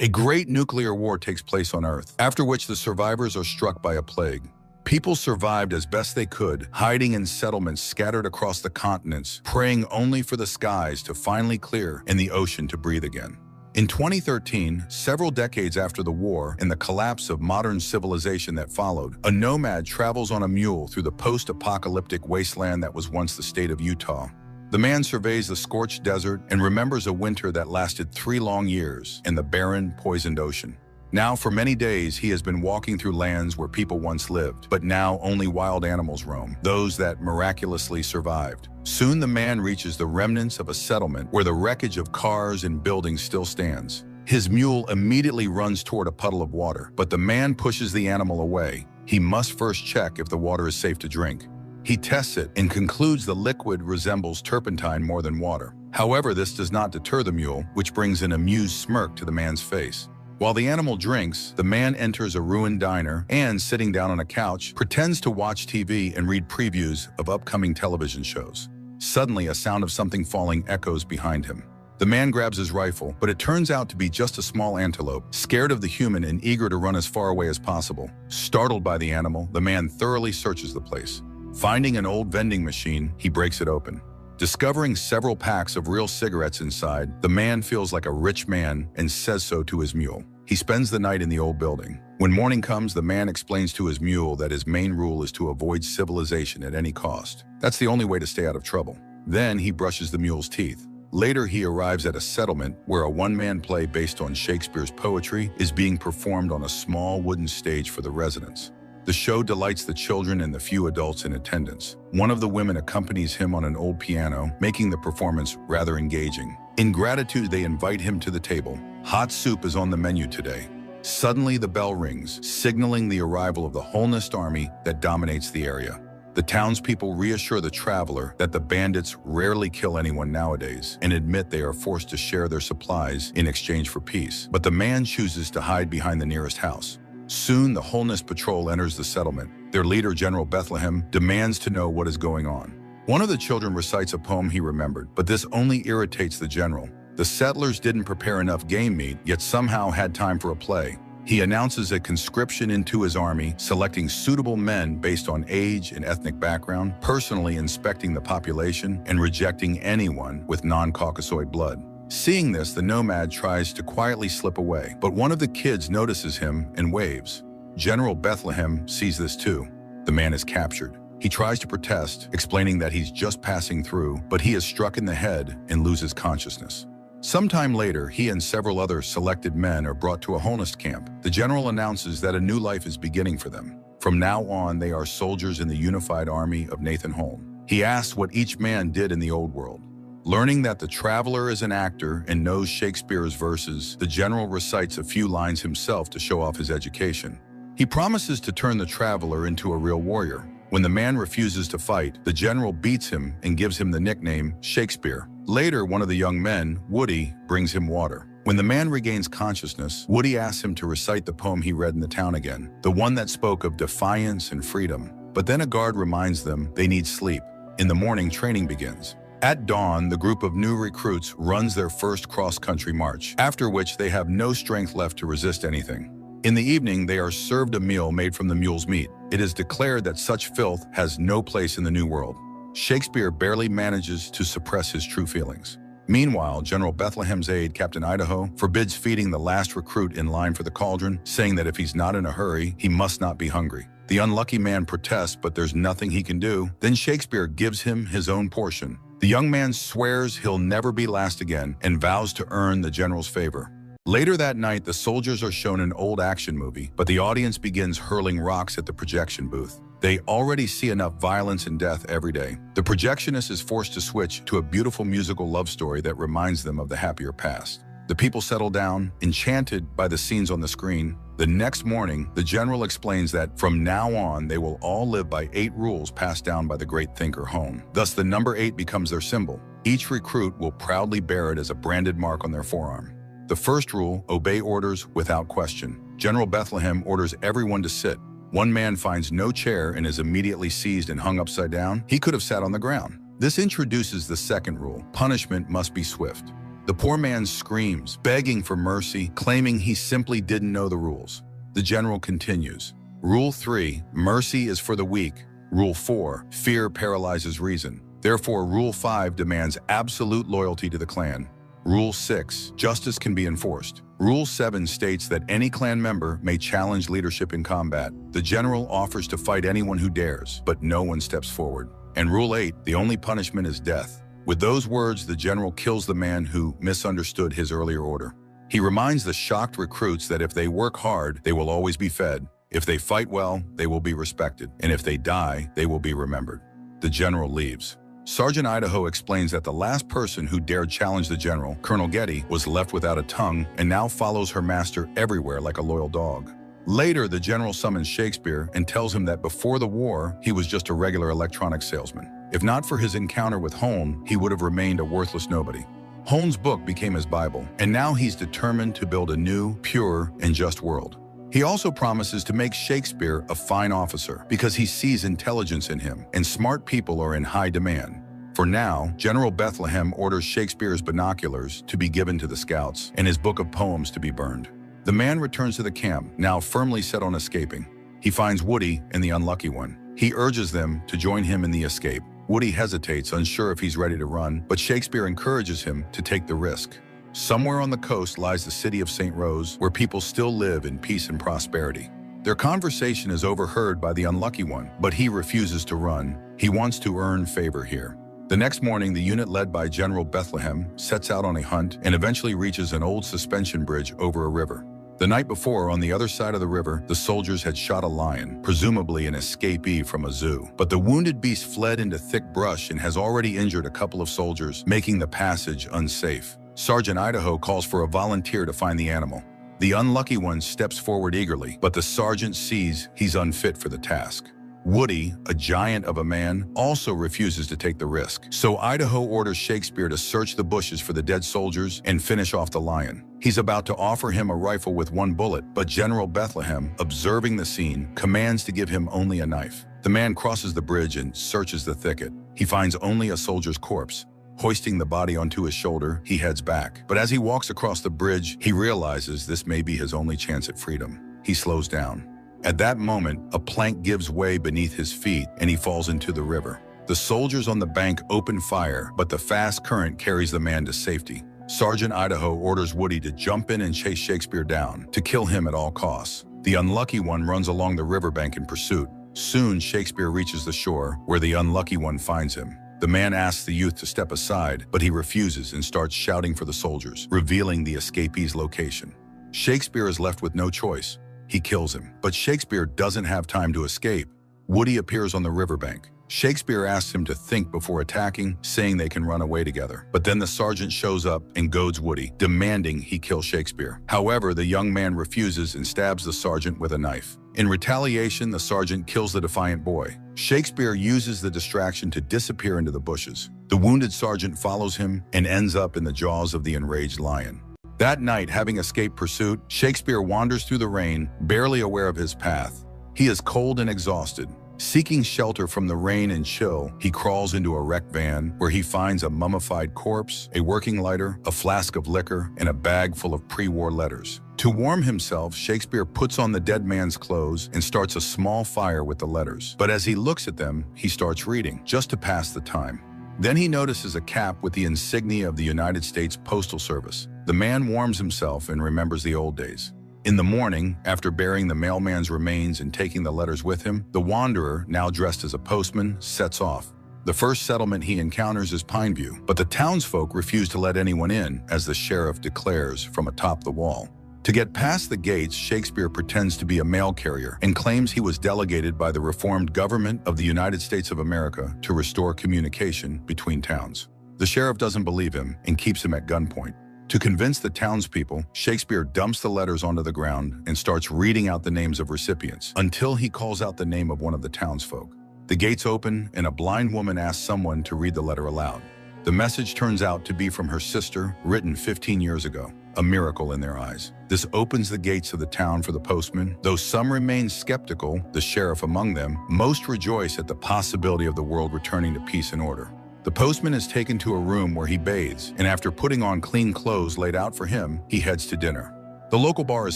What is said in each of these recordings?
A great nuclear war takes place on Earth, after which the survivors are struck by a plague. People survived as best they could, hiding in settlements scattered across the continents, praying only for the skies to finally clear and the ocean to breathe again. In 2013, several decades after the war and the collapse of modern civilization that followed, a nomad travels on a mule through the post-apocalyptic wasteland that was once the state of Utah. The man surveys the scorched desert and remembers a winter that lasted 3 long years and the barren, poisoned ocean. Now, for many days, he has been walking through lands where people once lived, but now only wild animals roam, those that miraculously survived. Soon the man reaches the remnants of a settlement where the wreckage of cars and buildings still stands. His mule immediately runs toward a puddle of water, but the man pushes the animal away. He must first check if the water is safe to drink. He tests it and concludes the liquid resembles turpentine more than water. However, this does not deter the mule, which brings an amused smirk to the man's face. While the animal drinks, the man enters a ruined diner and, sitting down on a couch, pretends to watch TV and read previews of upcoming television shows. Suddenly, a sound of something falling echoes behind him. The man grabs his rifle, but it turns out to be just a small antelope, scared of the human and eager to run as far away as possible. Startled by the animal, the man thoroughly searches the place. Finding an old vending machine, he breaks it open. Discovering several packs of real cigarettes inside, the man feels like a rich man and says so to his mule. He spends the night in the old building. When morning comes, the man explains to his mule that his main rule is to avoid civilization at any cost. That's the only way to stay out of trouble. Then he brushes the mule's teeth. Later, he arrives at a settlement where a one-man play based on Shakespeare's poetry is being performed on a small wooden stage for the residents. The show delights the children and the few adults in attendance. One of the women accompanies him on an old piano, making the performance rather engaging. In gratitude, they invite him to the table. Hot soup is on the menu today. Suddenly, the bell rings, signaling the arrival of the Holnist army that dominates the area. The townspeople reassure the traveler that the bandits rarely kill anyone nowadays and admit they are forced to share their supplies in exchange for peace. But the man chooses to hide behind the nearest house. Soon, the Holnist patrol enters the settlement. Their leader, General Bethlehem, demands to know what is going on. One of the children recites a poem he remembered, but this only irritates the general. The settlers didn't prepare enough game meat, yet somehow had time for a play. He announces a conscription into his army, selecting suitable men based on age and ethnic background, personally inspecting the population, and rejecting anyone with non-Caucasoid blood. Seeing this, the nomad tries to quietly slip away, but one of the kids notices him and waves. General Bethlehem sees this too. The man is captured. He tries to protest, explaining that he's just passing through, but he is struck in the head and loses consciousness. Sometime later, he and several other selected men are brought to a Holnist camp. The general announces that a new life is beginning for them. From now on, they are soldiers in the unified army of Nathan Holm. He asks what each man did in the old world. Learning that the traveler is an actor and knows Shakespeare's verses, the general recites a few lines himself to show off his education. He promises to turn the traveler into a real warrior. When the man refuses to fight, the general beats him and gives him the nickname Shakespeare. Later, one of the young men, Woody, brings him water. When the man regains consciousness, Woody asks him to recite the poem he read in the town again, the one that spoke of defiance and freedom. But then a guard reminds them they need sleep. In the morning, training begins. At dawn, the group of new recruits runs their first cross-country march, after which they have no strength left to resist anything. In the evening, they are served a meal made from the mule's meat. It is declared that such filth has no place in the New World. Shakespeare barely manages to suppress his true feelings. Meanwhile, General Bethlehem's aide, Captain Idaho, forbids feeding the last recruit in line for the cauldron, saying that if he's not in a hurry, he must not be hungry. The unlucky man protests, but there's nothing he can do. Then Shakespeare gives him his own portion. The young man swears he'll never be last again and vows to earn the general's favor. Later that night, the soldiers are shown an old action movie, but the audience begins hurling rocks at the projection booth. They already see enough violence and death every day. The projectionist is forced to switch to a beautiful musical love story that reminds them of the happier past. The people settle down, enchanted by the scenes on the screen. The next morning, the general explains that from now on, they will all live by 8 rules passed down by the great thinker Hone. Thus, the number 8 becomes their symbol. Each recruit will proudly bear it as a branded mark on their forearm. The first rule, obey orders without question. General Bethlehem orders everyone to sit. One man finds no chair and is immediately seized and hung upside down. He could have sat on the ground. This introduces the second rule, punishment must be swift. The poor man screams, begging for mercy, claiming he simply didn't know the rules. The general continues. Rule 3, mercy is for the weak. Rule 4, fear paralyzes reason. Therefore, Rule 5 demands absolute loyalty to the clan. Rule 6, justice can be enforced. Rule 7 states that any clan member may challenge leadership in combat. The general offers to fight anyone who dares, but no one steps forward. And Rule 8, the only punishment is death. With those words, the general kills the man who misunderstood his earlier order. He reminds the shocked recruits that if they work hard, they will always be fed. If they fight well, they will be respected. And if they die, they will be remembered. The general leaves. Sergeant Idaho explains that the last person who dared challenge the general, Colonel Getty, was left without a tongue and now follows her master everywhere like a loyal dog. Later, the general summons Shakespeare and tells him that before the war, he was just a regular electronics salesman. If not for his encounter with Hone, he would have remained a worthless nobody. Hone's book became his Bible, and now he's determined to build a new, pure, and just world. He also promises to make Shakespeare a fine officer because he sees intelligence in him, and smart people are in high demand. For now, General Bethlehem orders Shakespeare's binoculars to be given to the scouts and his book of poems to be burned. The man returns to the camp, now firmly set on escaping. He finds Woody and the Unlucky One. He urges them to join him in the escape. Woody hesitates, unsure if he's ready to run, but Shakespeare encourages him to take the risk. Somewhere on the coast lies the city of St. Rose, where people still live in peace and prosperity. Their conversation is overheard by the Unlucky One, but he refuses to run. He wants to earn favor here. The next morning, the unit led by General Bethlehem sets out on a hunt and eventually reaches an old suspension bridge over a river. The night before, on the other side of the river, the soldiers had shot a lion, presumably an escapee from a zoo. But the wounded beast fled into thick brush and has already injured a couple of soldiers, making the passage unsafe. Sergeant Idaho calls for a volunteer to find the animal. The Unlucky One steps forward eagerly, but the sergeant sees he's unfit for the task. Woody, a giant of a man, also refuses to take the risk. So Idaho orders Shakespeare to search the bushes for the dead soldiers and finish off the lion. He's about to offer him a rifle with one bullet, but General Bethlehem, observing the scene, commands to give him only a knife. The man crosses the bridge and searches the thicket. He finds only a soldier's corpse. Hoisting the body onto his shoulder, he heads back. But as he walks across the bridge, he realizes this may be his only chance at freedom. He slows down. At that moment, a plank gives way beneath his feet and he falls into the river. The soldiers on the bank open fire, but the fast current carries the man to safety. Sergeant Idaho orders Woody to jump in and chase Shakespeare down, to kill him at all costs. The Unlucky One runs along the riverbank in pursuit. Soon, Shakespeare reaches the shore, where the Unlucky One finds him. The man asks the youth to step aside, but he refuses and starts shouting for the soldiers, revealing the escapee's location. Shakespeare is left with no choice. He kills him, but Shakespeare doesn't have time to escape. Woody appears on the riverbank. Shakespeare asks him to think before attacking, saying they can run away together. But then the sergeant shows up and goads Woody, demanding he kill Shakespeare. However, the young man refuses and stabs the sergeant with a knife. In retaliation, the sergeant kills the defiant boy. Shakespeare uses the distraction to disappear into the bushes. The wounded sergeant follows him and ends up in the jaws of the enraged lion. That night, having escaped pursuit, Shakespeare wanders through the rain, barely aware of his path. He is cold and exhausted. Seeking shelter from the rain and chill, he crawls into a wrecked van where he finds a mummified corpse, a working lighter, a flask of liquor, and a bag full of pre-war letters. To warm himself, Shakespeare puts on the dead man's clothes and starts a small fire with the letters. But as he looks at them, he starts reading, just to pass the time. Then he notices a cap with the insignia of the United States Postal Service. The man warms himself and remembers the old days. In the morning, after burying the mailman's remains and taking the letters with him, the wanderer, now dressed as a postman, sets off. The first settlement he encounters is Pineview, but the townsfolk refuse to let anyone in, as the sheriff declares from atop the wall. To get past the gates, Shakespeare pretends to be a mail carrier and claims he was delegated by the reformed government of the United States of America to restore communication between towns. The sheriff doesn't believe him and keeps him at gunpoint. To convince the townspeople, Shakespeare dumps the letters onto the ground and starts reading out the names of recipients until he calls out the name of one of the townsfolk. The gates open and a blind woman asks someone to read the letter aloud. The message turns out to be from her sister, written 15 years ago, a miracle in their eyes. This opens the gates of the town for the postman. Though some remain skeptical, the sheriff among them, most rejoice at the possibility of the world returning to peace and order. The postman is taken to a room where he bathes, and after putting on clean clothes laid out for him, he heads to dinner. The local bar is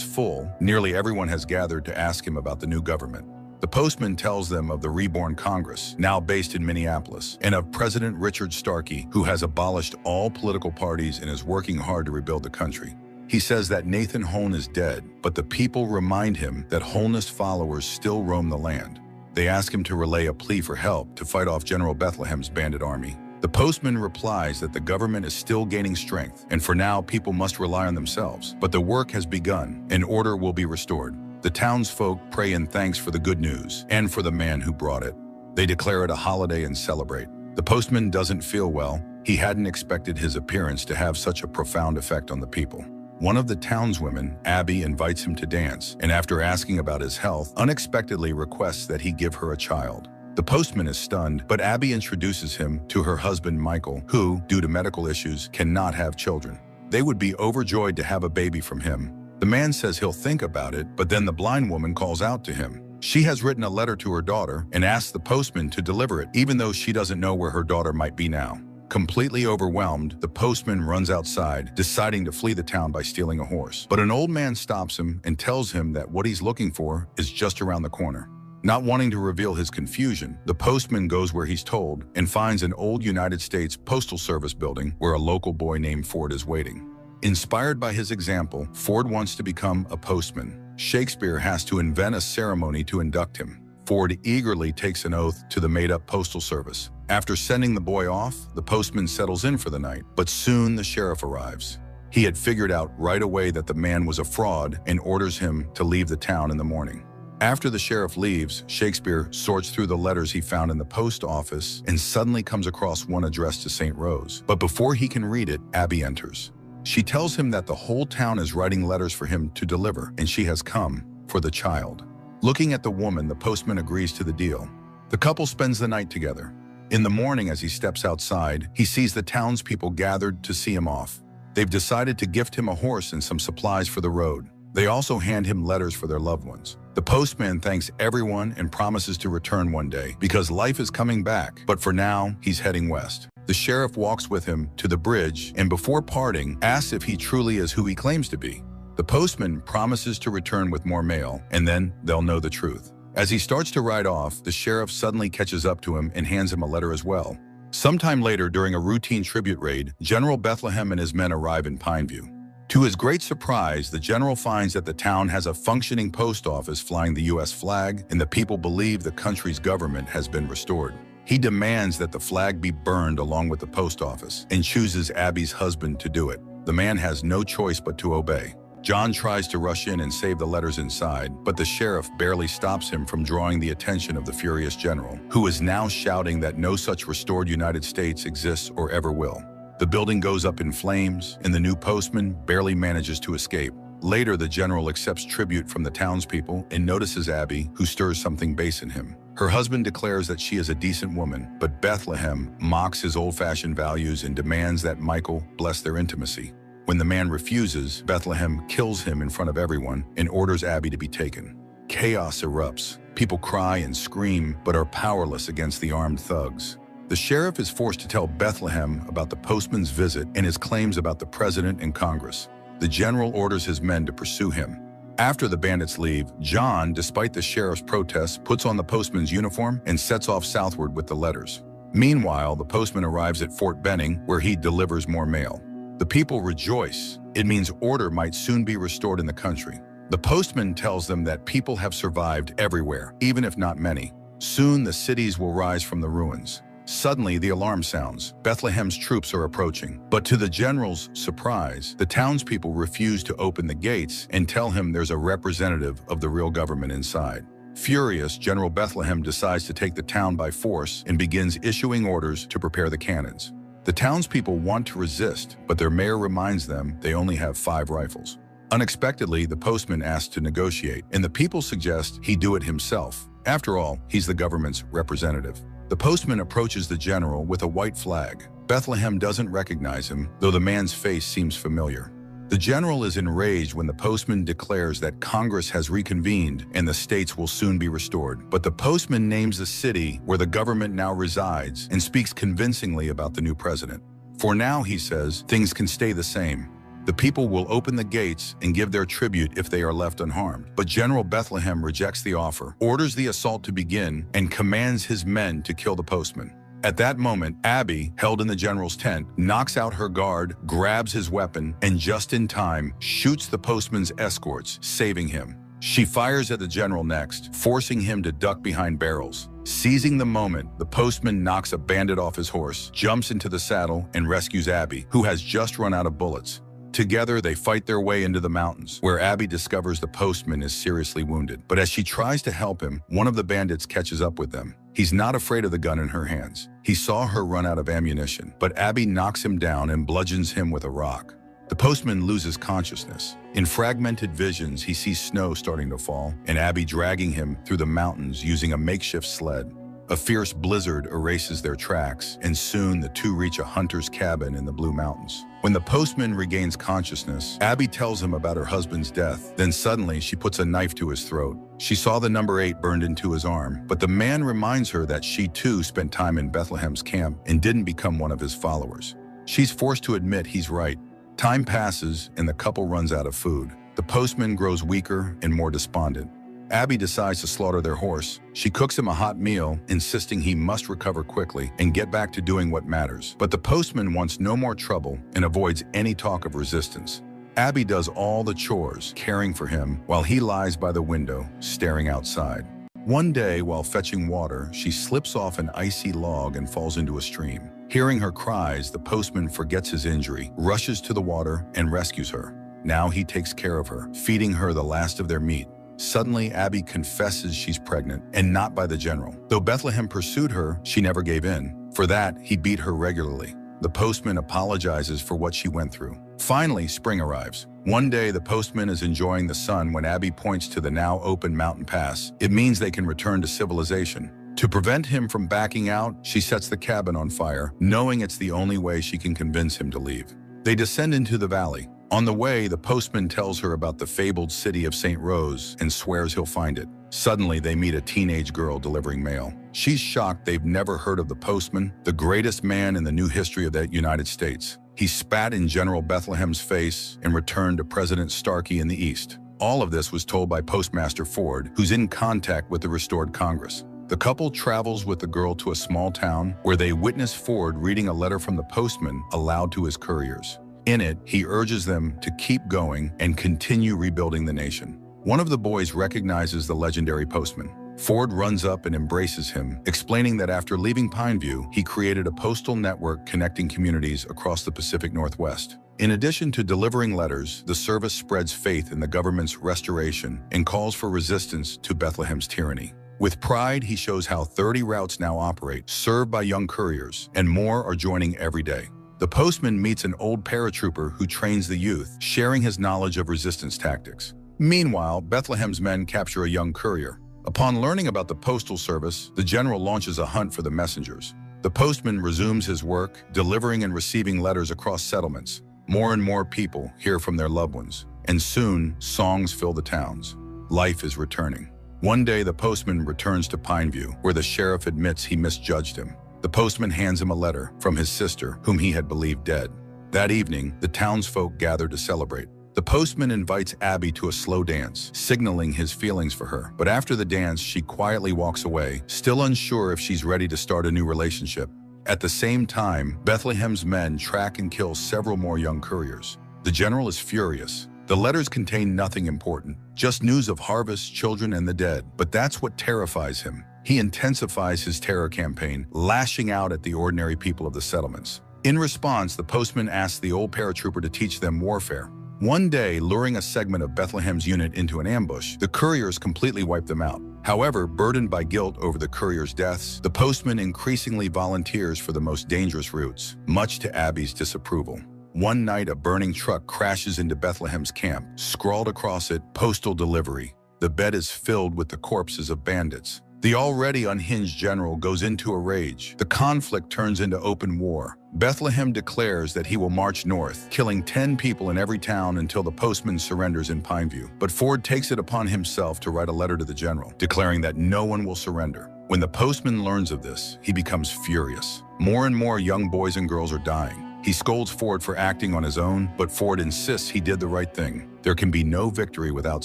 full. Nearly everyone has gathered to ask him about the new government. The postman tells them of the reborn Congress, now based in Minneapolis, and of President Richard Starkey, who has abolished all political parties and is working hard to rebuild the country. He says that Nathan Holn is dead, but the people remind him that Holnist followers still roam the land. They ask him to relay a plea for help to fight off General Bethlehem's bandit army. The postman replies that the government is still gaining strength, and for now people must rely on themselves. But the work has begun, and order will be restored. The townsfolk pray in thanks for the good news and for the man who brought it. They declare it a holiday and celebrate. The postman doesn't feel well. He hadn't expected his appearance to have such a profound effect on the people. One of the townswomen, Abby, invites him to dance, and after asking about his health, unexpectedly requests that he give her a child. The postman is stunned, but Abby introduces him to her husband, Michael, who, due to medical issues, cannot have children. They would be overjoyed to have a baby from him. The man says he'll think about it, but then the blind woman calls out to him. She has written a letter to her daughter and asks the postman to deliver it, even though she doesn't know where her daughter might be now. Completely overwhelmed, the postman runs outside, deciding to flee the town by stealing a horse. But an old man stops him and tells him that what he's looking for is just around the corner. Not wanting to reveal his confusion, the postman goes where he's told and finds an old United States Postal Service building where a local boy named Ford is waiting. Inspired by his example, Ford wants to become a postman. Shakespeare has to invent a ceremony to induct him. Ford eagerly takes an oath to the made-up Postal Service. After sending the boy off, the postman settles in for the night, but soon the sheriff arrives. He had figured out right away that the man was a fraud and orders him to leave the town in the morning. After the sheriff leaves, Shakespeare sorts through the letters he found in the post office and suddenly comes across one addressed to St. Rose. But before he can read it, Abby enters. She tells him that the whole town is writing letters for him to deliver, and she has come for the child. Looking at the woman, the postman agrees to the deal. The couple spends the night together. In the morning, as he steps outside, he sees the townspeople gathered to see him off. They've decided to gift him a horse and some supplies for the road. They also hand him letters for their loved ones. The postman thanks everyone and promises to return one day because life is coming back, but for now, he's heading west. The sheriff walks with him to the bridge and before parting, asks if he truly is who he claims to be. The postman promises to return with more mail, and then they'll know the truth. As he starts to ride off, the sheriff suddenly catches up to him and hands him a letter as well. Sometime later, during a routine tribute raid, General Bethlehem and his men arrive in Pineview. To his great surprise, the general finds that the town has a functioning post office flying the U.S. flag, and the people believe the country's government has been restored. He demands that the flag be burned along with the post office and chooses Abby's husband to do it. The man has no choice but to obey. John tries to rush in and save the letters inside, but the sheriff barely stops him from drawing the attention of the furious general, who is now shouting that no such restored United States exists or ever will. The building goes up in flames, and the new postman barely manages to escape. Later, the general accepts tribute from the townspeople and notices Abby, who stirs something base in him. Her husband declares that she is a decent woman, but Bethlehem mocks his old-fashioned values and demands that Michael bless their intimacy. When the man refuses, Bethlehem kills him in front of everyone and orders Abby to be taken. Chaos erupts. People cry and scream, but are powerless against the armed thugs. The sheriff is forced to tell Bethlehem about the postman's visit and his claims about the president and Congress. The general orders his men to pursue him. After the bandits leave, John, despite the sheriff's protests, puts on the postman's uniform and sets off southward with the letters. Meanwhile, the postman arrives at Fort Benning, where he delivers more mail. The people rejoice. It means order might soon be restored in the country. The postman tells them that people have survived everywhere, even if not many. Soon the cities will rise from the ruins. Suddenly, the alarm sounds. Bethlehem's troops are approaching. But to the general's surprise, the townspeople refuse to open the gates and tell him there's a representative of the real government inside. Furious, General Bethlehem decides to take the town by force and begins issuing orders to prepare the cannons. The townspeople want to resist, but their mayor reminds them they only have 5 rifles. Unexpectedly, the postman asks to negotiate, and the people suggest he do it himself. After all, he's the government's representative. The postman approaches the general with a white flag. Bethlehem doesn't recognize him, though the man's face seems familiar. The general is enraged when the postman declares that Congress has reconvened and the states will soon be restored. But the postman names the city where the government now resides and speaks convincingly about the new president. For now, he says, things can stay the same. The people will open the gates and give their tribute if they are left unharmed. But General Bethlehem rejects the offer, orders the assault to begin, and commands his men to kill the postman. At that moment, Abby, held in the general's tent, knocks out her guard, grabs his weapon, and just in time, shoots the postman's escorts, saving him. She fires at the general next, forcing him to duck behind barrels. Seizing the moment, the postman knocks a bandit off his horse, jumps into the saddle, and rescues Abby, who has just run out of bullets. Together, they fight their way into the mountains, where Abby discovers the postman is seriously wounded. But as she tries to help him, one of the bandits catches up with them. He's not afraid of the gun in her hands. He saw her run out of ammunition, but Abby knocks him down and bludgeons him with a rock. The postman loses consciousness. In fragmented visions, he sees snow starting to fall, and Abby dragging him through the mountains using a makeshift sled. A fierce blizzard erases their tracks, and soon the two reach a hunter's cabin in the Blue Mountains. When the postman regains consciousness, Abby tells him about her husband's death. Then suddenly, she puts a knife to his throat. She saw the number 8 burned into his arm, but the man reminds her that she too spent time in Bethlehem's camp and didn't become one of his followers. She's forced to admit he's right. Time passes, and the couple runs out of food. The postman grows weaker and more despondent. Abby decides to slaughter their horse. She cooks him a hot meal, insisting he must recover quickly and get back to doing what matters. But the postman wants no more trouble and avoids any talk of resistance. Abby does all the chores, caring for him, while he lies by the window, staring outside. One day, while fetching water, she slips off an icy log and falls into a stream. Hearing her cries, the postman forgets his injury, rushes to the water, and rescues her. Now he takes care of her, feeding her the last of their meat. Suddenly, Abby confesses she's pregnant, and not by the general. Though Bethlehem pursued her, she never gave in. For that, he beat her regularly. The postman apologizes for what she went through. Finally, spring arrives. One day, the postman is enjoying the sun when Abby points to the now open mountain pass. It means they can return to civilization. To prevent him from backing out, she sets the cabin on fire, knowing it's the only way she can convince him to leave. They descend into the valley. On the way, the postman tells her about the fabled city of St. Rose and swears he'll find it. Suddenly, they meet a teenage girl delivering mail. She's shocked they've never heard of the postman, the greatest man in the new history of the United States. He spat in General Bethlehem's face and returned to President Starkey in the East. All of this was told by Postmaster Ford, who's in contact with the restored Congress. The couple travels with the girl to a small town where they witness Ford reading a letter from the postman aloud to his couriers. In it, he urges them to keep going and continue rebuilding the nation. One of the boys recognizes the legendary postman. Ford runs up and embraces him, explaining that after leaving Pineview, he created a postal network connecting communities across the Pacific Northwest. In addition to delivering letters, the service spreads faith in the government's restoration and calls for resistance to Bethlehem's tyranny. With pride, he shows how 30 routes now operate, served by young couriers, and more are joining every day. The postman meets an old paratrooper who trains the youth, sharing his knowledge of resistance tactics. Meanwhile, Bethlehem's men capture a young courier. Upon learning about the postal service, the general launches a hunt for the messengers. The postman resumes his work, delivering and receiving letters across settlements. More and more people hear from their loved ones, and soon songs fill the towns. Life is returning. One day, the postman returns to Pineview, where the sheriff admits he misjudged him. The postman hands him a letter from his sister, whom he had believed dead. That evening, the townsfolk gather to celebrate. The postman invites Abby to a slow dance, signaling his feelings for her. But after the dance, she quietly walks away, still unsure if she's ready to start a new relationship. At the same time, Bethlehem's men track and kill several more young couriers. The general is furious. The letters contain nothing important, just news of harvests, children, and the dead. But that's what terrifies him. He intensifies his terror campaign, lashing out at the ordinary people of the settlements. In response, the postman asks the old paratrooper to teach them warfare. One day, luring a segment of Bethlehem's unit into an ambush, the couriers completely wipe them out. However, burdened by guilt over the couriers' deaths, the postman increasingly volunteers for the most dangerous routes, much to Abby's disapproval. One night, a burning truck crashes into Bethlehem's camp. Scrawled across it, "Postal Delivery." The bed is filled with the corpses of bandits. The already unhinged general goes into a rage. The conflict turns into open war. Bethlehem declares that he will march north, killing 10 people in every town until the postman surrenders in Pineview. But Ford takes it upon himself to write a letter to the general, declaring that no one will surrender. When the postman learns of this, he becomes furious. More and more young boys and girls are dying. He scolds Ford for acting on his own, but Ford insists he did the right thing. There can be no victory without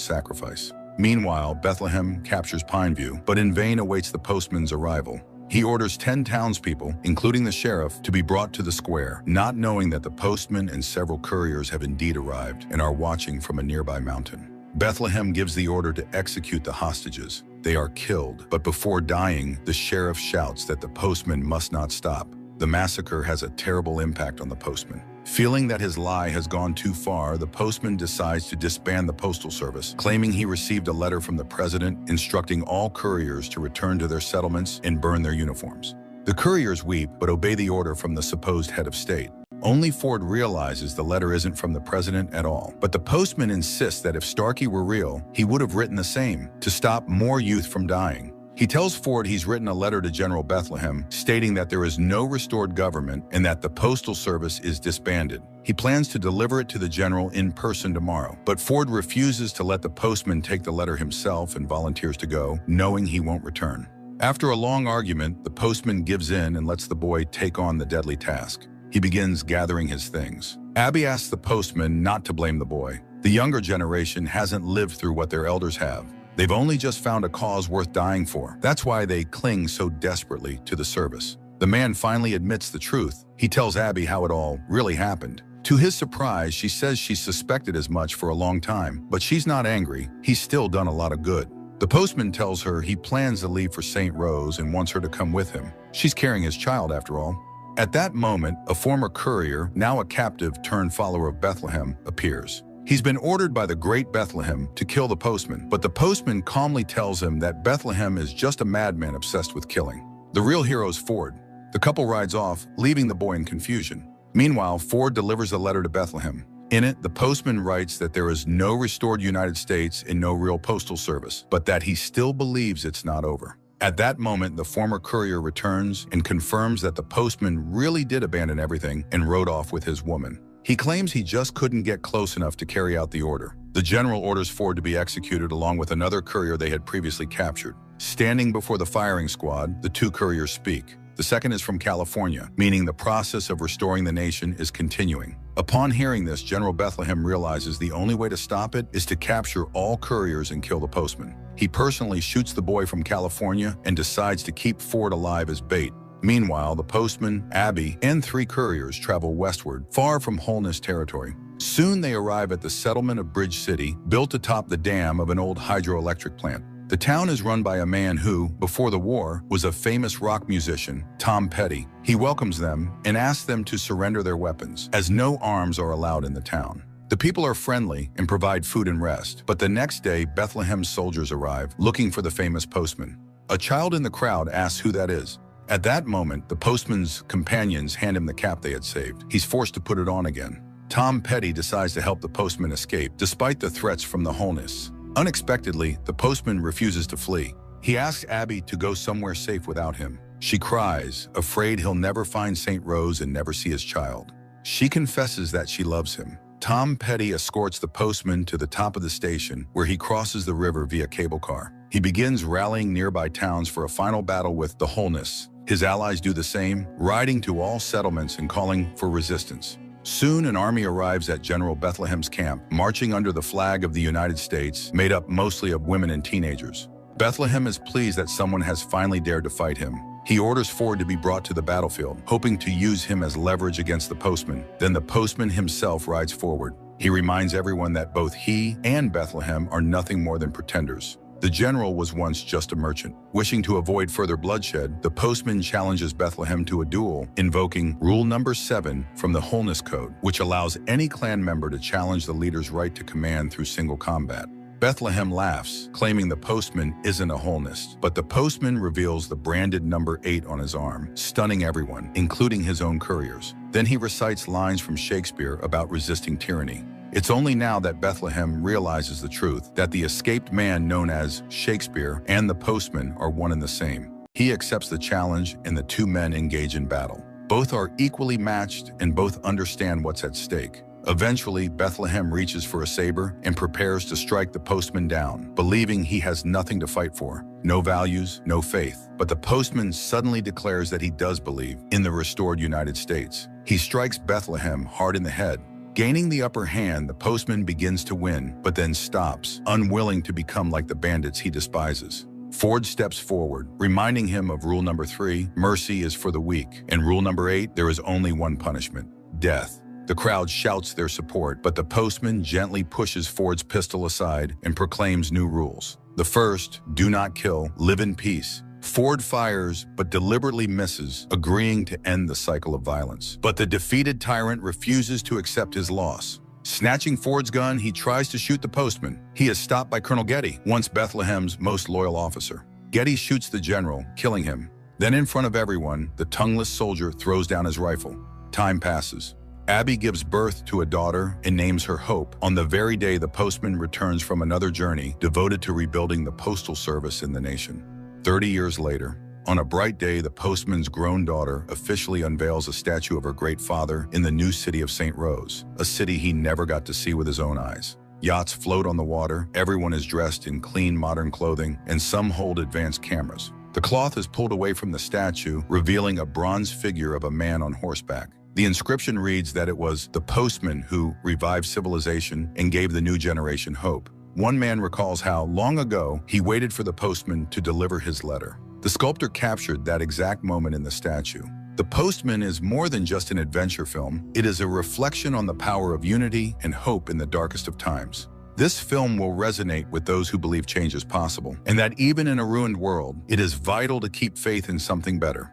sacrifice. Meanwhile, Bethlehem captures Pineview, but in vain awaits the postman's arrival. He orders 10 townspeople, including the sheriff, to be brought to the square, not knowing that the postman and several couriers have indeed arrived and are watching from a nearby mountain. Bethlehem gives the order to execute the hostages. They are killed, but before dying, the sheriff shouts that the postman must not stop. The massacre has a terrible impact on the postman. Feeling that his lie has gone too far, the postman decides to disband the postal service, claiming he received a letter from the president instructing all couriers to return to their settlements and burn their uniforms. The couriers weep but obey the order from the supposed head of state. Only Ford realizes the letter isn't from the president at all. But the postman insists that if Starkey were real, he would have written the same, to stop more youth from dying. He tells Ford he's written a letter to General Bethlehem stating that there is no restored government and that the postal service is disbanded. He plans to deliver it to the general in person tomorrow, but Ford refuses to let the postman take the letter himself and volunteers to go, knowing he won't return. After a long argument, the postman gives in and lets the boy take on the deadly task. He begins gathering his things. Abby asks the postman not to blame the boy. The younger generation hasn't lived through what their elders have. They've only just found a cause worth dying for. That's why they cling so desperately to the service. The man finally admits the truth. He tells Abby how it all really happened. To his surprise, she says she suspected as much for a long time, but she's not angry. He's still done a lot of good. The postman tells her he plans to leave for St. Rose and wants her to come with him. She's carrying his child after all. At that moment, a former courier, now a captive turned follower of Bethlehem, appears. He's been ordered by the great Bethlehem to kill the postman, but the postman calmly tells him that Bethlehem is just a madman obsessed with killing. The real hero is Ford. The couple rides off, leaving the boy in confusion. Meanwhile, Ford delivers a letter to Bethlehem. In it, the postman writes that there is no restored United States and no real postal service, but that he still believes it's not over. At that moment, the former courier returns and confirms that the postman really did abandon everything and rode off with his woman. He claims he just couldn't get close enough to carry out the order. The general orders Ford to be executed along with another courier they had previously captured. Standing before the firing squad, the two couriers speak. The second is from California, meaning the process of restoring the nation is continuing. Upon hearing this, General Bethlehem realizes the only way to stop it is to capture all couriers and kill the postman. He personally shoots the boy from California and decides to keep Ford alive as bait. Meanwhile, the postman, Abby, and 3 couriers travel westward, far from Holness territory. Soon they arrive at the settlement of Bridge City, built atop the dam of an old hydroelectric plant. The town is run by a man who, before the war, was a famous rock musician, Tom Petty. He welcomes them and asks them to surrender their weapons, as no arms are allowed in the town. The people are friendly and provide food and rest, but the next day, Bethlehem's soldiers arrive, looking for the famous postman. A child in the crowd asks who that is. At that moment, the postman's companions hand him the cap they had saved. He's forced to put it on again. Tom Petty decides to help the postman escape, despite the threats from the Holness. Unexpectedly, the postman refuses to flee. He asks Abby to go somewhere safe without him. She cries, afraid he'll never find St. Rose and never see his child. She confesses that she loves him. Tom Petty escorts the postman to the top of the station, where he crosses the river via cable car. He begins rallying nearby towns for a final battle with the Holness. His allies do the same, riding to all settlements and calling for resistance. Soon an army arrives at General Bethlehem's camp, marching under the flag of the United States, made up mostly of women and teenagers. Bethlehem is pleased that someone has finally dared to fight him. He orders Ford to be brought to the battlefield, hoping to use him as leverage against the postman. Then the postman himself rides forward. He reminds everyone that both he and Bethlehem are nothing more than pretenders. The general was once just a merchant. Wishing to avoid further bloodshed, the postman challenges Bethlehem to a duel, invoking Rule Number 7 from the Holness Code, which allows any clan member to challenge the leader's right to command through single combat. Bethlehem laughs, claiming the postman isn't a Holness, but the postman reveals the branded number 8 on his arm, stunning everyone, including his own couriers. Then he recites lines from Shakespeare about resisting tyranny. It's only now that Bethlehem realizes the truth, that the escaped man known as Shakespeare and the postman are one and the same. He accepts the challenge and the two men engage in battle. Both are equally matched and both understand what's at stake. Eventually, Bethlehem reaches for a saber and prepares to strike the postman down, believing he has nothing to fight for. No values, no faith. But the postman suddenly declares that he does believe in the restored United States. He strikes Bethlehem hard in the head. Gaining the upper hand, the postman begins to win, but then stops, unwilling to become like the bandits he despises. Ford steps forward, reminding him of rule number 3, mercy is for the weak, and rule number 8, there is only one punishment, death. The crowd shouts their support, but the postman gently pushes Ford's pistol aside and proclaims new rules. The first, do not kill, live in peace. Ford fires, but deliberately misses, agreeing to end the cycle of violence. But the defeated tyrant refuses to accept his loss. Snatching Ford's gun, he tries to shoot the postman. He is stopped by Colonel Getty, once Bethlehem's most loyal officer. Getty shoots the general, killing him. Then in front of everyone, the tongueless soldier throws down his rifle. Time passes. Abby gives birth to a daughter and names her Hope on the very day the postman returns from another journey devoted to rebuilding the postal service in the nation. 30 years later, on a bright day, the postman's grown daughter officially unveils a statue of her great father in the new city of St. Rose, a city he never got to see with his own eyes. Yachts float on the water, everyone is dressed in clean modern clothing, and some hold advanced cameras. The cloth is pulled away from the statue, revealing a bronze figure of a man on horseback. The inscription reads that it was the postman who revived civilization and gave the new generation hope. One man recalls how, long ago, he waited for the postman to deliver his letter. The sculptor captured that exact moment in the statue. The Postman is more than just an adventure film. It is a reflection on the power of unity and hope in the darkest of times. This film will resonate with those who believe change is possible, and that even in a ruined world, it is vital to keep faith in something better.